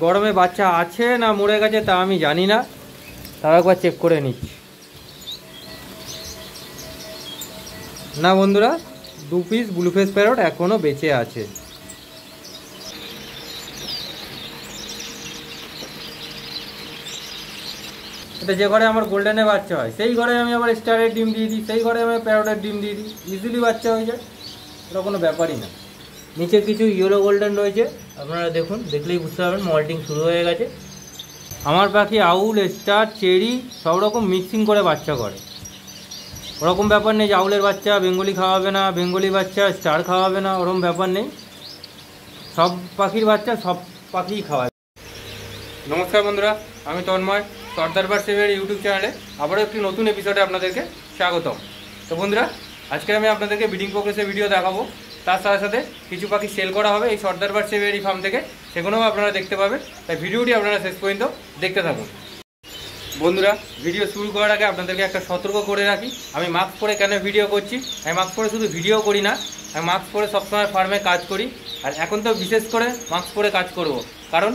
গরমে বাচ্চা আছে না মরে গেছে তা আমি জানি না, তাও একবার চেক করে নিচ্ছি। না বন্ধুরা, 2 পিস ব্লু ফেস প্যারট এখনও বেঁচে আছে। এটা যে ঘরে আমার গোল্ডেনের বাচ্চা হয় সেই ঘরে আমি আবার স্টারের ডিম দিয়ে দিই, সেই ঘরে আমি প্যারটের ডিম দিয়ে দিই, ইজিলি বাচ্চা হয়ে যায়, এটা কোনো ব্যাপারই না। নিচে কিছু ইয়েলো গোল্ডেন রয়েছে, আপনারা দেখুন, দেখলেই বুঝতে পারবেন মল্টিং শুরু হয়ে গেছে। আমার পাখি আউল, স্টার, চেরি সব রকম মিক্সিং করে বাচ্চা করে, ওরকম ব্যাপার নেই যে আউলের বাচ্চা বেঙ্গলি খাওয়াবে না, বেঙ্গলি বাচ্চা স্টার খাওয়াবে না, ওরকম ব্যাপার নেই। সব পাখির বাচ্চা সব পাখিই খাওয়াবে। নমস্কার বন্ধুরা, আমি তন্ময়, সর্দার বার্ডস এভিয়ারি ইউটিউব চ্যানেলে আবারও একটি নতুন এপিসোডে আপনাদেরকে স্বাগতম। তো বন্ধুরা, আজকে আমি আপনাদেরকে ব্রিডিং প্রোগ্রেসের ভিডিও দেখাবো, তার সাথে সাথে কিছু পাখি সেল করা হবে এই সর্দার বার্ডস এভিয়ারি ফার্ম থেকে, সেগুলোও আপনারা দেখতে পাবেন। তাই ভিডিওটি আপনারা শেষ পর্যন্ত দেখতে থাকুন। বন্ধুরা, ভিডিও শুরু করার আগে আপনাদেরকে একটা সতর্ক করে রাখি, আমি মাস্ক পরে কেন ভিডিও করছি। আমি মাস্ক পরে শুধু ভিডিও করি না, আমি মাস্ক পরে সবসময় ফার্মে কাজ করি, আর এখন তো বিশেষ করে মাস্ক পরে কাজ করব, কারণ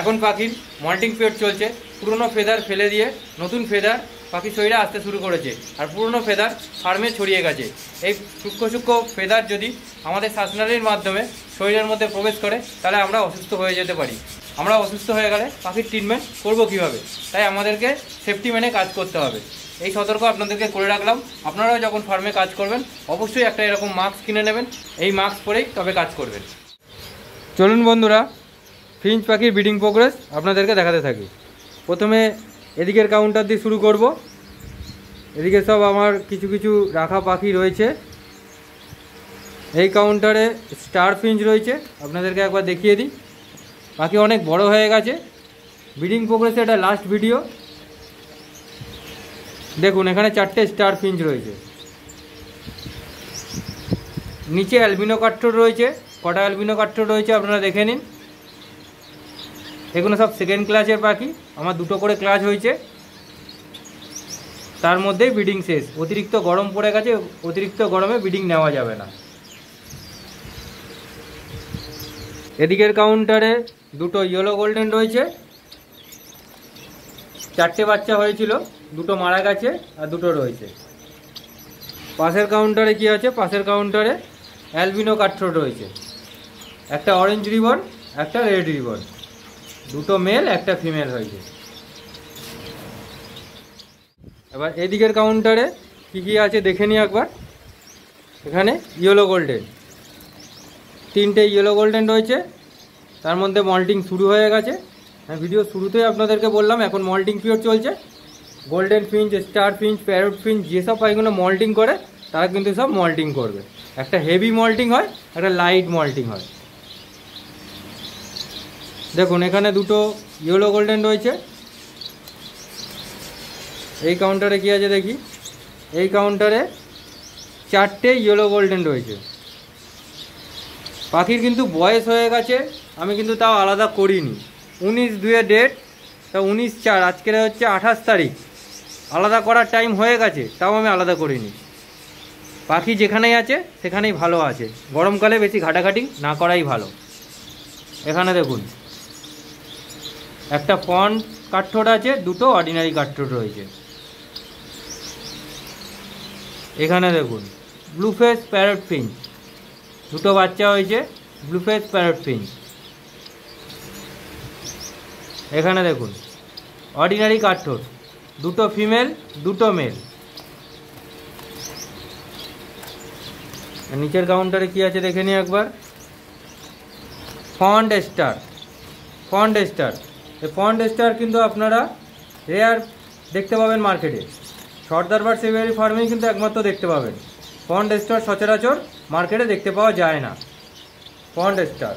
এখন পাখির মল্টিং পিরিয়ড চলছে। পুরনো ফেদার ফেলে দিয়ে নতুন ফেদার পাখি শরীরে আসতে শুরু করেছে, আর পুরনো ফেদার ফার্মে ছড়িয়ে গেছে। এই সূক্ষ্ম সূক্ষ্ম ফেদার যদি আমাদের শ্বাসনালীর মাধ্যমে শরীরের মধ্যে প্রবেশ করে তাহলে আমরা অসুস্থ হয়ে যেতে পারি। আমরা অসুস্থ হয়ে গেলে পাখির ট্রিটমেন্ট করবো কীভাবে? তাই আমাদেরকে সেফটি মেনে কাজ করতে হবে। এই সতর্ক আপনাদেরকে করে রাখলাম। আপনারাও যখন ফার্মে কাজ করবেন অবশ্যই একটা এরকম মাস্ক কিনে নেবেন, এই মাস্ক পরেই তবে কাজ করবেন। চলুন বন্ধুরা, ফিঞ্চ পাখির ব্রিডিং প্রোগ্রেস আপনাদেরকে দেখাতে থাকি। প্রথমে এদিকের কাউন্টার দিয়ে শুরু করব। এদিকে সব আমার কিছু কিছু রাখা পাখি রয়েছে। এই কাউন্টারে স্টার ফিঞ্চ রয়েছে, আপনাদেরকে একবার দেখিয়ে দিই। পাখি অনেক বড় হয়ে গেছে। ব্রিডিং প্রোগ্রেসে এটা লাস্ট ভিডিও। দেখুন, এখানে 4টে স্টার ফিঞ্চ রয়েছে। নিচে অ্যালবিনো কাট্টর রয়েছে, কটা অ্যালবিনো কাট্টর রয়েছে আপনারা দেখে নিন। এগুলো সব সেকেন্ড ক্লাসের পাখি, আমার 2টো করে ক্লাস হয়েছে, তার মধ্যেই ব্রিডিং শেষ। অতিরিক্ত গরম পড়ে গেছে, অতিরিক্ত গরমে ব্রিডিং নেওয়া যাবে না। এদিকের কাউন্টারে 2টো ইয়েলো গোল্ডেন রয়েছে। 4টে বাচ্চা হয়েছিল, 2টো মারা গেছে আর 2টো রয়েছে। পাশের কাউন্টারে কি আছে? পাশের কাউন্টারে অ্যালবিনো কাট্টর রয়েছে, একটা অরেঞ্জ রিবন, একটা রেড রিবন, 2টো মেল একটা ফিমেল হয়েছে। এবার এদিকের কাউন্টারে কী কী আছে দেখে নিই একবার। এখানে ইয়েলো গোল্ডেন, 3টে ইয়েলো গোল্ডেন রয়েছে, তার মধ্যে মল্টিং শুরু হয়ে গেছে। হ্যাঁ, ভিডিও শুরুতেই আপনাদেরকে বললাম এখন মল্টিং পিরিয়ড চলছে। Golden Finch, star Finch, parrot Finch যেসব পাখিগুলো মল্টিং করে তারা কিন্তু সব মল্টিং করবে। একটা হেভি মল্টিং হয়, একটা লাইট মল্টিং হয়। দেখুন, এখানে 2টো ইয়েলো গোল্ডেন রয়েছে। এই কাউন্টারে কী আছে দেখি। এই কাউন্টারে 4টে ইয়েলো গোল্ডেন রয়েছে। পাখির কিন্তু বয়স হয়ে গেছে, আমি কিন্তু তাও আলাদা করিনি। 19/2 ডেট, তা 19/4, আজকের হচ্ছে 28 তারিখ। আলাদা করার টাইম হয়ে গেছে, তাও আমি আলাদা করিনি। পাখি যেখানেই আছে সেখানেই ভালো আছে, গরমকালে বেশি ঘাটাঘাটি না করাই ভালো। এখানে দেখুন, একটা ফন কাঠঠোর আছে, 2টো অর্ডিনারি কাঠঠোর রয়েছে। এখানে দেখুন ব্লু ফেস প্যারট ফিঞ্চ, 2টো বাচ্চা হয়েছে, ব্লু ফেস প্যারট ফিঞ্চ। এখানে দেখুন অর্ডিনারি কাঠঠোর, 2টো ফিমেল 2টো মেল। নিচের কাউন্টারে কি আছে দেখে নিই একবার। Font star, font star. এই ফন্ট স্টার কিন্তু আপনারা রেয়ার দেখতে পাবেন মার্কেটে, সর্দার বার্ডস এভিয়ারি ফার্মেই কিন্তু একমাত্র দেখতে পাবেন। ফন্ট স্টার সচরাচর মার্কেটে দেখতে পাওয়া যায় না। ফন্ট স্টার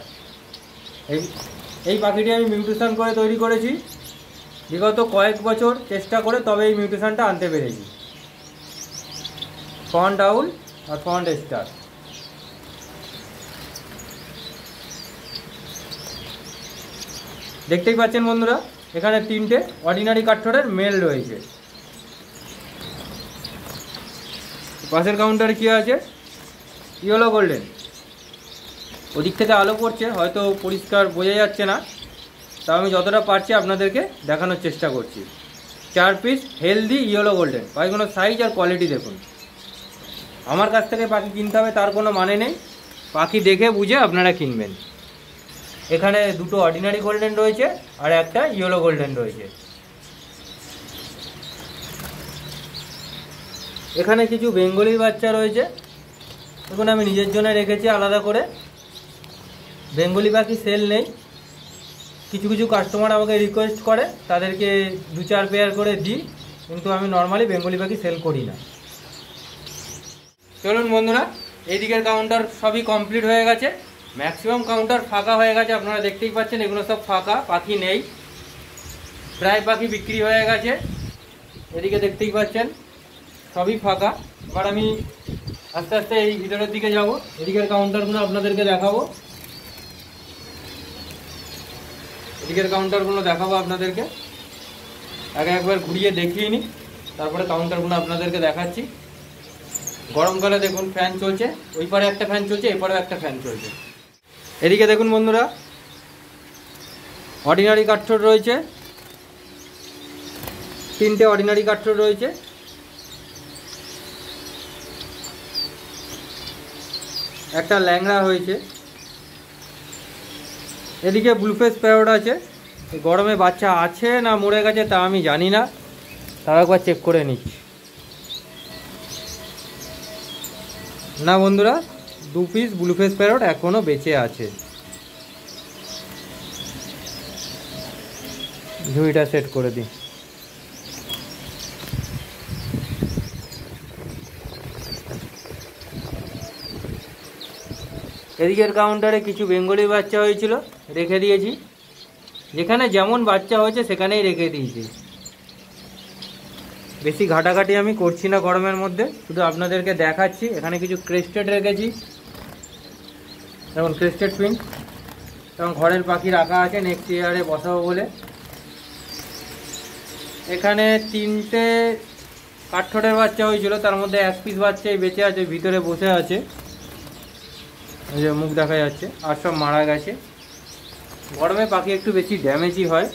এই পাখিটি আমি মিউটেশন করে তৈরি করেছি, বিগত কয়েক বছর চেষ্টা করে তবে এই মিউটেশনটা আনতে পেরেছি। ফন্ট আউল আর ফন্ট স্টার। দেখতেই পাচ্ছেন বন্ধুরা, এখানে 3টে অর্ডিনারি কাঠঠোরের মেল রয়েছে। পাশের কাউন্টারে কি আছে? Yellow golden. ওদিক থেকে আলো পড়ছে, হয়তো পরিষ্কার বোঝা যাচ্ছে না। তা আমি যতটা পারছি আপনাদেরকে দেখানোর চেষ্টা করছি। 4 পিস হেলদি ইয়েলো গোল্ডেন, পাখিগুলোর সাইজ আর কোয়ালিটি দেখুন। আমার কাছ থেকে পাখি কিনতে হবে তার কোনো মানে নেই, পাখি দেখে বুঝে আপনারা কিনবেন। এখানে দুটো অর্ডিনারি গোল্ডেন রয়েছে আর একটা ইয়েলো গোল্ডেন রয়েছে। এখানে কিছু বেঙ্গলির বাচ্চা রয়েছে, দেখুন আমি নিজের জন্য রেখেছি আলাদা করে। বেঙ্গলি পাখি সেল নেই, কিছু কিছু কাস্টমার আমাকে রিকোয়েস্ট করে, তাদেরকে 2-4 পেয়ার করে দিই, কিন্তু আমি নর্মালি বেঙ্গলি পাখি সেল করি না। চলুন বন্ধুরা, এইদিকের কাউন্টার সবই কমপ্লিট হয়ে গেছে, ম্যাক্সিমাম কাউন্টার ফাঁকা হয়ে গেছে, আপনারা দেখতেই পাচ্ছেন এগুলো সব ফাঁকা, পাখি নেই, প্রায় পাখি বিক্রি হয়ে গেছে। এদিকে দেখতেই পাচ্ছেন সবই ফাঁকা। এবার আমি আস্তে আস্তে এই ভিতরের দিকে যাব, এদিকের কাউন্টারগুলো আপনাদেরকে দেখাবো, এদিকের কাউন্টারগুলো দেখাবো আপনাদেরকে। আগে একবার ঘুরিয়ে দেখিয়ে নিই, তারপরে কাউন্টারগুলো আপনাদেরকে দেখাচ্ছি। গরমকালে দেখুন ফ্যান চলছে, ওই পারে একটা ফ্যান চলছে, এপারেও একটা ফ্যান চলছে। এদিকে দেখুন বন্ধুরা, অর্ডিনারি কাঠঠোর রয়েছে, 3টে অর্ডিনারি কাঠঠোর রয়েছে। একটা ল্যাংড়া হয়েছে। এদিকে ব্লুফেস প্যারট আছে, গরমে বাচ্চা আছে না মরে গেছে তা আমি জানি না, তাও একবার চেক করে নিচ্ছি। না বন্ধুরা, 2 পিস ব্লুফেস প্যারট এখনো বেঁচে আছে। ঝুড়িটা সেট করে দিই। এদিকের কাউন্টারে কিছু বেঙ্গলি বাচ্চা হয়েছিল, রেখে দিয়েছি, যেখানে যেমন বাচ্চা হয়েছে সেখানেই রেখে দিয়েছি। বেশি ঘাটাঘাটি আমি করছি না গরমের মধ্যে, শুধু আপনাদেরকে দেখাচ্ছি। এখানে কিছু ক্রেস্টেড রেখেছি, যেমন ক্রেস্টেড পিঙ্ক, এবং ঘরের পাখি রাখা আছে নেক্সট ইয়ারে বসাবো বলে। এখানে 3টে কাঠঠোরের বাচ্চা হয়েছিল, তার মধ্যে 1 পিস বাচ্চাই বেঁচে আছে, ভিতরে বসে আছে, এই যে মুখ দেখা যাচ্ছে, আর সব মারা গেছে। গরমে পাখি একটু বেশি ড্যামেজই হয়।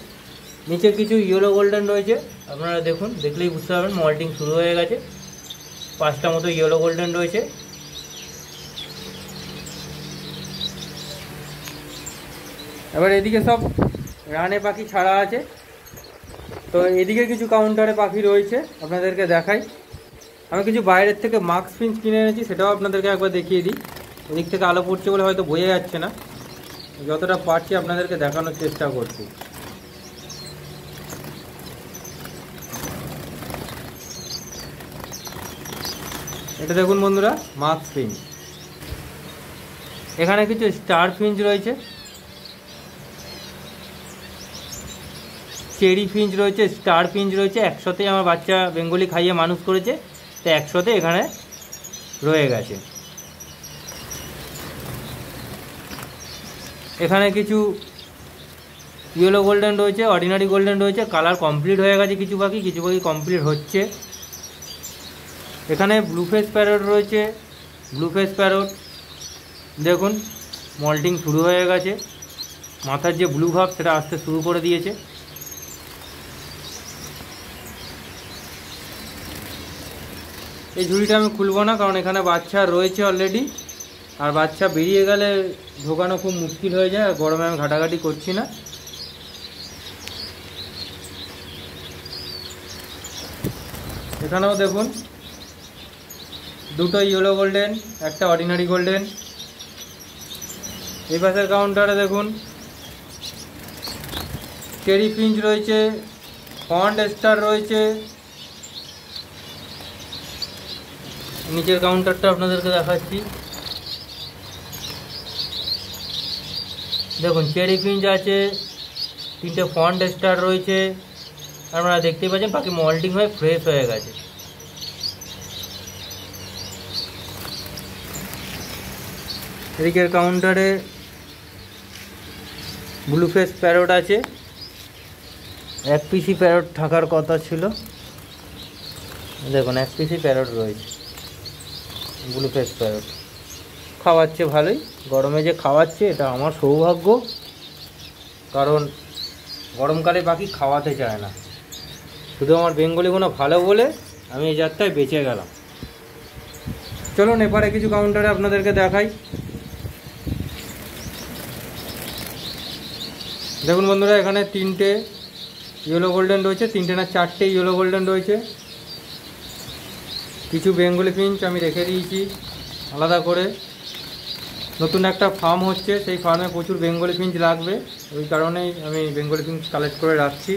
নিচে কিছু ইয়েলো গোল্ডেন রয়েছে, আপনারা দেখুন, দেখলেই বুঝতে পারবেন মল্টিং শুরু হয়ে গেছে। 5টা মতো ইয়েলো গোল্ডেন রয়েছে। এবার এদিকে সব রানে পাখি ছাড়া আছে। তো এদিকে কিছু কাউন্টারে পাখি রয়েছে, আপনাদেরকে দেখাই। আমি কিছু বাইরের থেকে মাস্ক ফিঞ্চ কিনে এনেছি, সেটাও আপনাদেরকে একবার দেখিয়ে দিই। এদিক থেকে আলো পড়ছে বলে হয়তো বোঝা যাচ্ছে না, যতটা পারছি আপনাদেরকে দেখানোর চেষ্টা করছি। এটা দেখুন বন্ধুরা, মাস্ক ফিঞ্চ। এখানে কিছু স্টার ফিঞ্চ রয়েছে, চেরি ফিঞ্চ রয়েছে, স্টার ফিঞ্চ রয়েছে। একসাথেই আমার বাচ্চা বেঙ্গলি খাইয়ে মানুষ করেছে, তো একসাথে এখানে রয়ে গেছে। এখানে কিছু ইয়েলো গোল্ডেন রয়েছে, অর্ডিনারি গোল্ডেন রয়েছে, কালার কমপ্লিট হয়ে গেছে কিছু পাখি কমপ্লিট হচ্ছে। এখানে ব্লুফেস প্যারট রয়েছে, ব্লুফেস প্যারট দেখুন মল্টিং শুরু হয়ে গেছে, মাথার যে ব্লু ভাব সেটা আসতে শুরু করে দিয়েছে। এই ঝুড়িটা আমি খুলবো না, কারণ এখানে বাচ্চা রয়েছে অলরেডি, আর বাচ্চা বেরিয়ে গেলে ঢোকানো খুব মুশকিল হয়ে যায়, আর গরমে আমি ঘাটাঘাটি করছি না। এখানেও দেখুন দুটো ইয়েলো গোল্ডেন, একটা অর্ডিনারি গোল্ডেন। এই পাশের কাউন্টারে দেখুন চেরি ফিঞ্চ রয়েছে, ফন্ড স্টার রয়েছে। নিচের কাউন্টারটা আপনাদেরকে দেখাচ্ছি, দেখুন চেরি ফিঞ্চ আছে, 3টে ফন্ড স্টার রয়েছে। আপনারা দেখতেই পাচ্ছেন পাখি মল্টিং হয়ে ফ্রেশ হয়ে গেছে। এদিকের কাউন্টারে ব্লুফেস প্যারট আছে, 1 পিসি প্যারট থাকার কথা ছিল, দেখুন 1 পিসি প্যারট রয়েছে। ব্লুফেস প্যারট খাওয়াচ্ছে ভালোই, গরমে যে খাওয়াচ্ছে এটা আমার সৌভাগ্য, কারণ গরমকালে পাখি খাওয়াতে চায় না। শুধু আমার বেঙ্গলিগুলো ভালো বলে আমি এই জাতটায় বেঁচে গেলাম। চলুন এবারে কিছু কাউন্টারে আপনাদেরকে দেখাই। দেখুন বন্ধুরা, এখানে 3টে ইয়েলো গোল্ডেন রয়েছে, 3টে না 4টে ইয়েলো গোল্ডেন রয়েছে। কিছু বেঙ্গলি ফিঞ্চ আমি রেখে দিয়েছি আলাদা করে। নতুন একটা ফার্ম হচ্ছে, সেই ফার্মে প্রচুর বেঙ্গলি ফিঞ্চ লাগবে, ওই কারণেই আমি বেঙ্গলি ফিঞ্চ কালেক্ট করে রাখছি।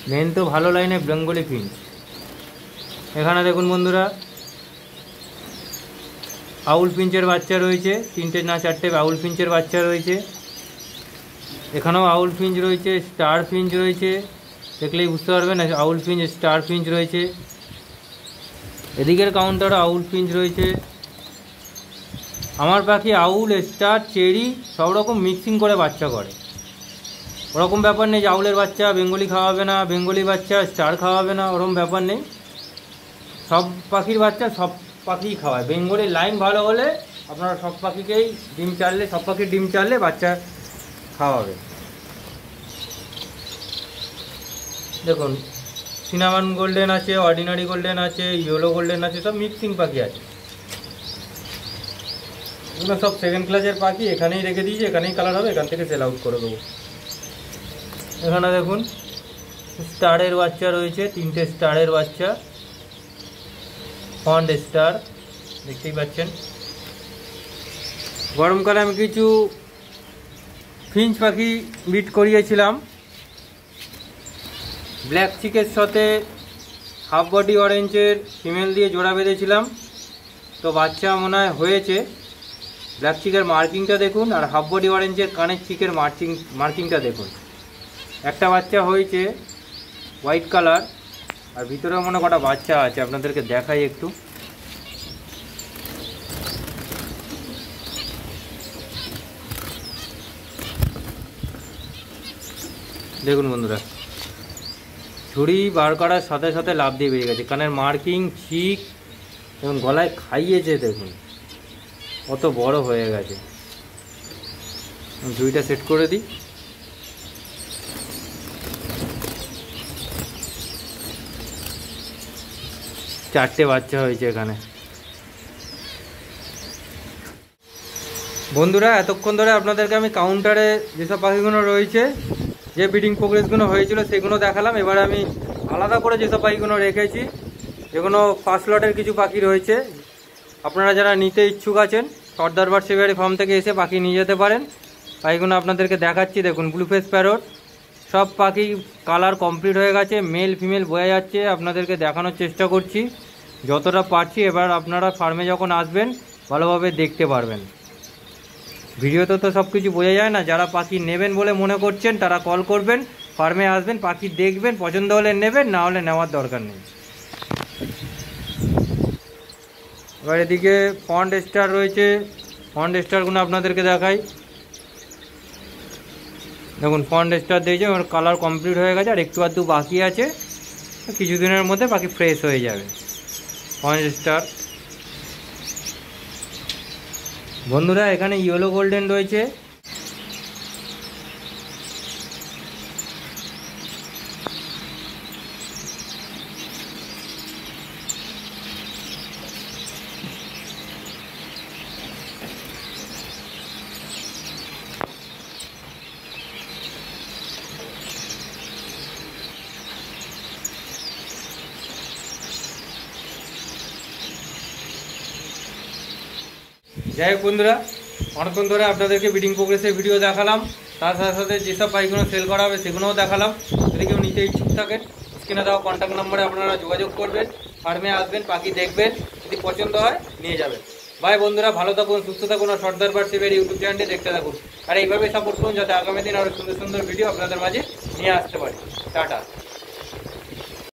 মেন তো ভালো লাইনে বেঙ্গলি ফিঞ্চ। এখানে দেখুন বন্ধুরা, আউল ফিঞ্চের বাচ্চা রয়েছে, 3টে না 4টে আউল ফিঞ্চের বাচ্চা রয়েছে। এখানেও আউল ফিঞ্চ রয়েছে, স্টার ফিঞ্চ রয়েছে, দেখলেই বুঝতে পারবেন আউল ফিঞ্চ স্টার ফিঞ্চ রয়েছে। এদিকের কাউন্টারে আউল ফিঞ্চ রয়েছে। আমার পাখি আউল, স্টার, চেরি সব রকম মিক্সিং করে বাচ্চা করে। ওরকম ব্যাপার নেই যে আউলের বাচ্চা বেঙ্গলি খাওয়াবে না, বেঙ্গলি বাচ্চা স্টার খাওয়াবে না, ওরকম ব্যাপার নেই। সব পাখির বাচ্চা সব পাখিই খাওয়ায়। বেঙ্গলির লাইন ভালো হলে আপনারা সব পাখিকেই সব পাখির ডিম চাললে বাচ্চা খাওয়াবে। দেখুন সিনামন গোল্ডেন আছে, অর্ডিনারি গোল্ডেন আছে, ইয়েলো গোল্ডেন আছে, সব মিক্সিং পাখি আছে। এগুলো সব 2nd ক্লাসের পাখি, এখানেই রেখে দিয়েছি, এখানেই কালার হবে, এখান থেকে সেল আউট করে দেবো। এখানে দেখুন স্টারের বাচ্চা রয়েছে, 3টে স্টারের বাচ্চা, ফন্ড স্টার দেখতেই পাচ্ছেন। গরমকালে আমি কিছু ফিঞ্চ পাখি বিট করিয়েছিলাম, ব্ল্যাক চিকের সাথে হাফ বডি অরেঞ্জের ফিমেল দিয়ে জোড়া বেঁধেছিলাম, তো বাচ্চা মনে হয় হয়েছে। ব্ল্যাক চিকের মার্কিংটা দেখুন, আর হাফ বডি অরেঞ্জের কানের চিকের মার্কিংটা দেখুন। একটা বাচ্চা হয়েছে হোয়াইট কালার, আর ভিতরে মনে কটা বাচ্চা আছে, আপনাদেরকে দেখাই একটু। দেখুন বন্ধুরা, ঝুড়ি বার করার সাথে সাথে লাফ দিয়ে বেরিয়ে গেছে। কানের মার্কিং, চিক এবং গলায় খাইয়েছে, দেখুন কত বড় হয়ে গেছে। ঝুড়িটা সেট করে দিই। চারটে বাচ্চা হয়েছে এখানে। বন্ধুরা, এতক্ষণ ধরে আপনাদেরকে আমি কাউন্টারে যেসব পাখিগুলো রয়েছে, যে ব্রিডিং প্রোগ্রেসগুলো হয়েছিল সেগুলো দেখালাম। এবার আমি আলাদা করে যেসব পাখিগুলো রেখেছি, যেগুলো ফার্স্ট লটের কিছু পাখি রয়েছে, আপনারা যারা নিতে ইচ্ছুক আছেন সর্দার বার্ড সেভিয়ারি ফার্ম থেকে এসে পাখি নিয়ে যেতে পারেন। পাখিগুলো আপনাদেরকে দেখাচ্ছি। দেখুন ব্লু ফেস প্যারট, সব পাখি কালার কমপ্লিট হয়ে গেছে, মেল ফিমেল বোঝা যাচ্ছে। আপনাদেরকে দেখানোর চেষ্টা করছি যতটা পারছি। এবার আপনারা ফার্মে যখন আসবেন ভালোভাবে দেখতে পারবেন। ভিডিওতে তো সব কিছু বোঝা যায় না। যারা পাখি নেবেন বলে মনে করছেন তারা কল করবেন, ফার্মে আসবেন, পাখি দেখবেন, পছন্দ হলে নেবেন, না হলে নেওয়ার দরকার নেই। এবার এদিকে ফন্ড স্টার রয়েছে, ফন্ড স্টারগুলো আপনাদেরকে দেখাই। দেখুন ফন্ড স্টার দিয়েছে, ওর কালার কমপ্লিট হয়ে গেছে, আর একটু আধটু বাকি আছে, কিছুদিনের মধ্যে পাখি ফ্রেশ হয়ে যাবে। ফন্ড স্টার বন্ধুরা, এখানে ইয়েলো গোল্ডেন রয়েছে, যাই হোক বন্ধুরা, অনেকক্ষণ ধরে আপনাদেরকে ব্রিডিং প্রোগ্রেসের ভিডিও দেখালাম, তার সাথে সাথে যেসব পাখিগুলো সেল করা হবে সেগুলোও দেখালাম। যদি কেউ নিতে ইচ্ছুক থাকেন স্ক্রিনে দেওয়া কন্ট্যাক্ট নম্বরে আপনারা যোগাযোগ করবেন, ফার্মে আসবেন, পাখি দেখবেন, যদি পছন্দ হয় নিয়ে যাবেন। বাই বন্ধুরা, ভালো থাকুন, সুস্থ থাকুন, আর সর্দার বার্ড সেভিয়ারি ইউটিউব চ্যানেলটি দেখতে থাকুন, আর এইভাবে সাপোর্ট করুন যাতে আগামী দিন আরও সুন্দর সুন্দর ভিডিও আপনাদের মাঝে নিয়ে আসতে পারি। টাটা।